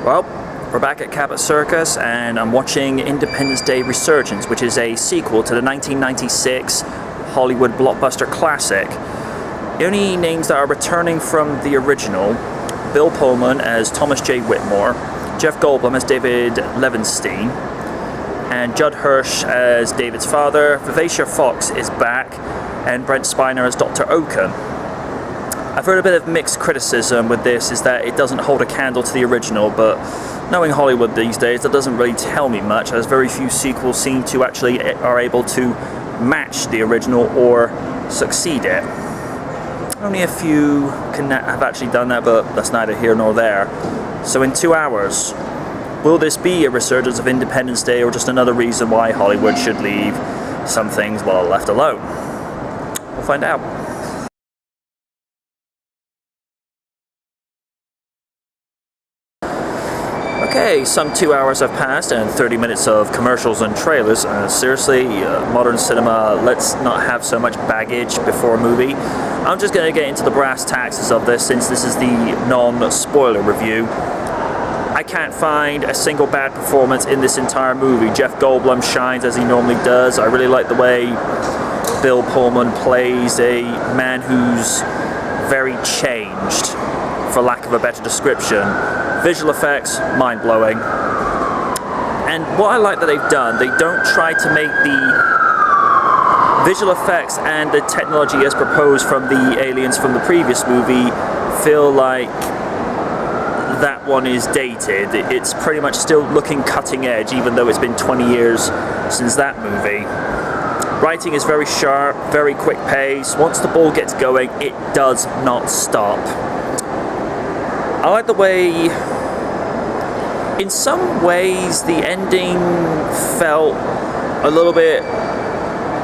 Well, we're back at Cabot Circus and I'm watching Independence Day Resurgence, which is a sequel to the 1996 Hollywood blockbuster classic. The only names that are returning from the original: Bill Pullman as Thomas J. Whitmore, Jeff Goldblum as David Levinstein, and Judd Hirsch as David's father. Vivacia Fox is back, and Brent Spiner as Dr. Oaken. I've heard a bit of mixed criticism with this, is that it doesn't hold a candle to the original, but knowing Hollywood these days, that doesn't really tell me much, as very few sequels seem to actually are able to match the original or succeed it. Only a few have actually done that, but that's neither here nor there. So in 2 hours, will this be a resurgence of Independence Day, or just another reason why Hollywood should leave some things well left alone? We'll find out. Okay, some 2 hours have passed and 30 minutes of commercials and trailers. Seriously, modern cinema, let's not have so much baggage before a movie. I'm just going to get into the brass taxes of this, since this is the non-spoiler review. I can't find a single bad performance in this entire movie. Jeff Goldblum shines as he normally does. I really like the way Bill Pullman plays a man who's very changed, for lack of a better description. Visual effects, mind-blowing. And what I like that they've done, they don't try to make the visual effects and the technology as proposed from the aliens from the previous movie feel like that one is dated. It's pretty much still looking cutting edge, even though it's been 20 years since that movie. Writing is very sharp, very quick pace. Once the ball gets going, it does not stop. I like the way, in some ways, the ending felt a little bit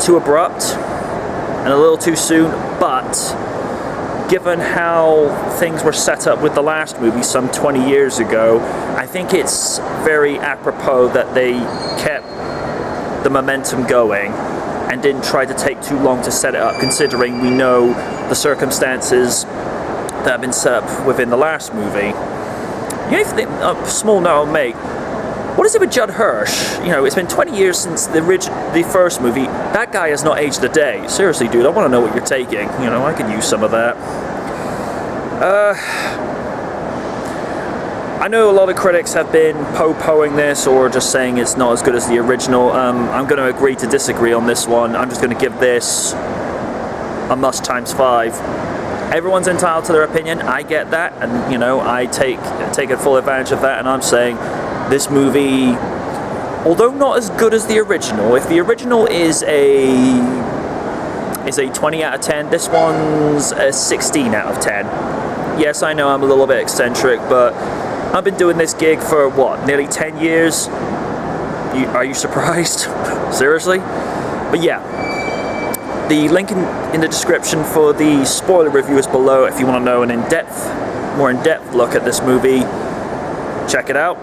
too abrupt and a little too soon, but given how things were set up with the last movie some 20 years ago, I think it's very apropos that they kept the momentum going and didn't try to take too long to set it up, considering we know the circumstances that have been set up within the last movie. You know, a small note I'll make: what is it with Judd Hirsch? You know, it's been 20 years since the first movie. That guy has not aged a day. Seriously, dude, I want to know what you're taking. You know, I could use some of that. I know a lot of critics have been po-poing this, or just saying it's not as good as the original. I'm going to agree to disagree on this one. I'm just going to give this a must times 5. Everyone's entitled to their opinion. I get that, and you know, I take a full advantage of that. And I'm saying this movie, although not as good as the original, if the original is a 20 out of 10, this one's a 16 out of 10. Yes, I know I'm a little bit eccentric, but I've been doing this gig for what, nearly 10 years? Are you surprised? Seriously? But yeah. The link in the description for the spoiler review is below if you want to know an more in-depth look at this movie. Check it out.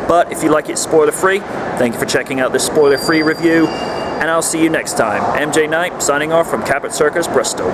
But if you like it spoiler-free, thank you for checking out this spoiler-free review, and I'll see you next time. MJ Knight signing off from Cabot Circus, Bristol.